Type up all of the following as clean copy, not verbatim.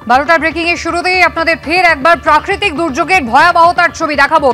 12টার breaking এর শুরুতেই আপনাদের ফের একবার প্রাকৃতিক দুর্যোগের ভয়াবহতার ছবি দেখাবো।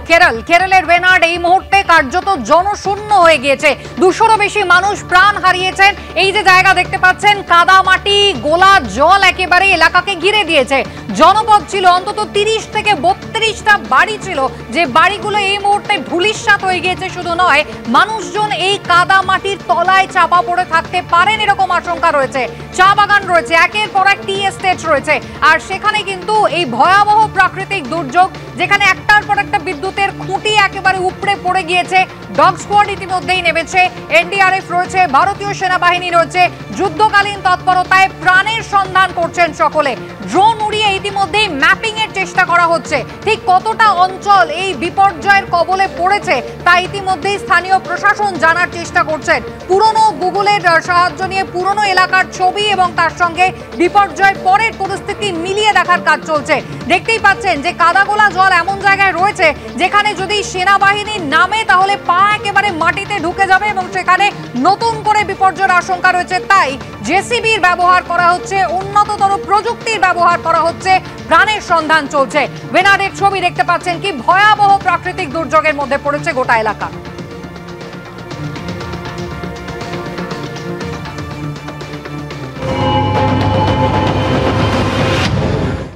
কেরলের ওয়েনাড এই মুহূর্তে কার্যত জনশূন্য হয়ে গিয়েছে। 200-রও বেশি মানুষ প্রাণ হারিয়েছেন। এই যে জায়গা দেখতে পাচ্ছেন, কাদা মাটি, গোলা জল একেবারে এলাকাকে ঘিরে দিয়েছে। জনপদ ছিল অন্তত 30 থেকে 32টা বাড়ি ছিল, যে বাড়িগুলো এই মুহূর্তে ধূলিসাৎ হয়ে গিয়েছে। শুধু নয়, মানুষজন এই কাদা মাটির তলায় চাপা পড়ে থাকতে পারেন এরকম আশঙ্কা রয়েছে। চা বাগান রয়েছে, একের পর এক টি এস্টেট রয়েছে, আর সেখানে কিন্তু এই ভয়াবহ প্রাকৃতিক দুর্যোগ, যেখানে একটার পর একটা বিদ্যুতের খুঁটি একেবারে উপড়ে পড়ে গিয়েছে। ডগ স্কোয়াড ইতিমধ্যেই নেমেছে, এনডিআরএফ রয়েছে, ভারতীয় সেনাবাহিনী রয়েছে। যুদ্ধকালীন তৎপরতায় প্রাণের সন্ধান করছেন সকলে। ড্রোন উড়িয়ে ইতিমধ্যেই ম্যাপিং এর চেষ্টা করা হচ্ছে। ঠিক কতটা অঞ্চল এই বিপর্যয়ের কবলে পড়েছে তা ইতিমধ্যেই স্থানীয় প্রশাসন জানার চেষ্টা করছেন। পুরনো গুগলের সাহায্য নিয়ে পুরনো এলাকার ছবি এবং তার সঙ্গে বিপর্যয়ের পরের পরিস্থিতি মিলিয়ে দেখার কাজ চলছে। দেখতেই পাচ্ছেন যে কাদাগোলা জল এমন জায়গায় রয়েছে যেখানে যদি সেনাবাহিনী নামে তাহলে পা একেবারে মাটিতে ঢুকে যাবে এবং সেখানে নতুন করে বিপর্যয়ের আশঙ্কা রয়েছে। তাই জেসিবির ব্যবহার করা হচ্ছে, উন্নততর প্রযুক্তির ব্যবহার করা হচ্ছে, প্রাণের সন্ধান চলছে। ওয়েনাডের ছবি দেখতে পাচ্ছেন, কি ভয়াবহ প্রাকৃতিক দুর্যোগের মধ্যে পড়েছে গোটা এলাকা।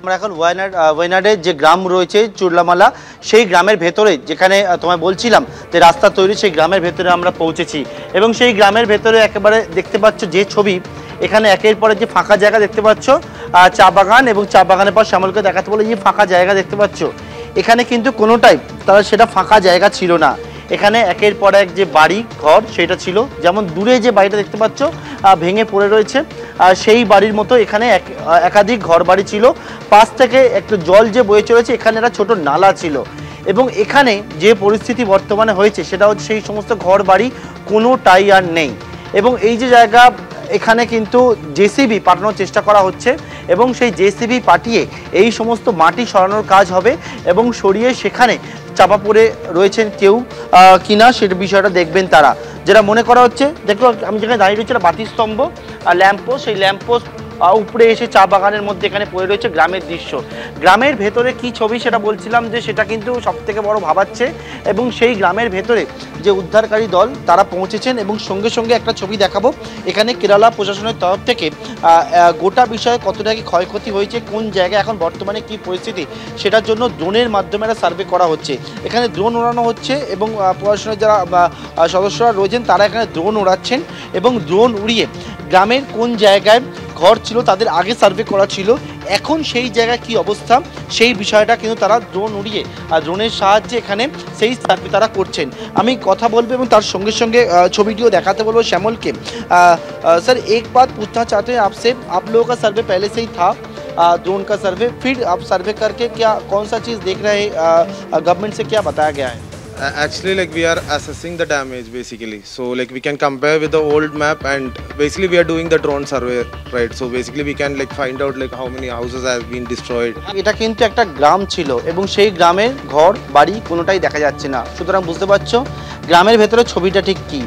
আমরা এখন ওয়াইনাডের যে গ্রাম রয়েছে চুরলামালা, সেই গ্রামের ভেতরে যেখানে তোমায় বলছিলাম যে রাস্তা তৈরি, সেই গ্রামের ভেতরে আমরা পৌঁছেছি এবং সেই গ্রামের ভেতরে একেবারে দেখতে পাচ্ছ যে ছবি, এখানে একের পরে যে ফাঁকা জায়গা দেখতে পাচ্ছ, চা বাগান, এবং চা বাগানের পর শ্যামলকে দেখাতে বলে যে ফাঁকা জায়গা দেখতে পাচ্ছ, এখানে কিন্তু কোনোটাই তারা সেটা ফাঁকা জায়গা ছিল না। এখানে একের পর এক যে বাড়ি ঘর সেটা ছিল, যেমন দূরে যে বাড়িটা দেখতে পাচ্ছ ভেঙে পড়ে রয়েছে, সেই বাড়ির মতো এখানে একাধিক ঘর বাড়ি ছিল। পাশ থেকে একটু জল যে বয়ে চলেছে, এখানে একটা ছোট নালা ছিল এবং এখানে যে পরিস্থিতি বর্তমানে হয়েছে সেটা হচ্ছে সেই সমস্ত ঘর বাড়ি কোনোটাই আর নেই। এবং এই যে জায়গা, এখানে কিন্তু জেসিবি পাঠানোর চেষ্টা করা হচ্ছে এবং সেই জেসিবি পাঠিয়ে এই সমস্ত মাটি সরানোর কাজ হবে এবং সরিয়ে সেখানে চাপা পড়ে রয়েছেন কেউ কিনা সেটা বিষয়টা দেখবেন তারা। যেটা মনে করা হচ্ছে, দেখো আমি যেখানে দাঁড়িয়ে রয়েছে একটা বাতির স্তম্ভ আর ল্যাম্পপোস্ট, সেই ল্যাম্পপোস্ট উপরে এসে চা বাগানের মধ্যে এখানে পড়ে রয়েছে গ্রামের দৃশ্য। গ্রামের ভেতরে কি ছবি সেটা বলছিলাম যে সেটা কিন্তু সবথেকে বড় ভাবাচ্ছে। এবং সেই গ্রামের ভেতরে যে উদ্ধারকারী দল তারা পৌঁছেছেন এবং সঙ্গে সঙ্গে একটা ছবি দেখাবো। এখানে কেরালা প্রশাসনের তরফ থেকে গোটা বিষয়ে কতটা কি ক্ষয়ক্ষতি হয়েছে, কোন জায়গায় এখন বর্তমানে কি পরিস্থিতি, সেটার জন্য ড্রোনের মাধ্যমে একটা সার্ভে করা হচ্ছে। এখানে ড্রোন ওড়ানো হচ্ছে এবং প্রশাসনের যারা সদস্যরা রয়েছেন তারা এখানে ড্রোন ওড়াচ্ছেন এবং ড্রোন উড়িয়ে গ্রামের কোন জায়গায় ঘর ছিল তাদের আগে সার্ভে করা ছিল, এখন সেই জায়গায় কি অবস্থা সেই বিষয়টা কিন্তু তারা ড্রোন উড়িয়ে আর ড্রোনের সাহায্যে এখানে সেই সার্ভে তারা করছেন। আমি কথা বলবো এবং তার সঙ্গে সঙ্গে ছবিটিও দেখাতে বলবো শ্যামলকে। सर एक बात पूछना चाहते हैं आपसे, आप लोगों का सर्वे पहले से ही था ड्रोन का सर्वे, फिर आप सर्वे करके क्या कौन सा चीज़ देख रहे हैं, गवर्नमेंट से क्या बताया गया है? Actually, like we are assessing the damage basically, so like we can compare with the old map and basically we are doing the drone survey, right? So basically we can like find out like how many houses have been destroyed. এটা কিন্তু একটা গ্রাম ছিল এবং সেই গ্রামের ঘর বাড়ি কোনোটাই দেখা যাচ্ছে না, সুতরাং বুঝতে পারছো গ্রামের ভেতরে ছবিটা ঠিক কী।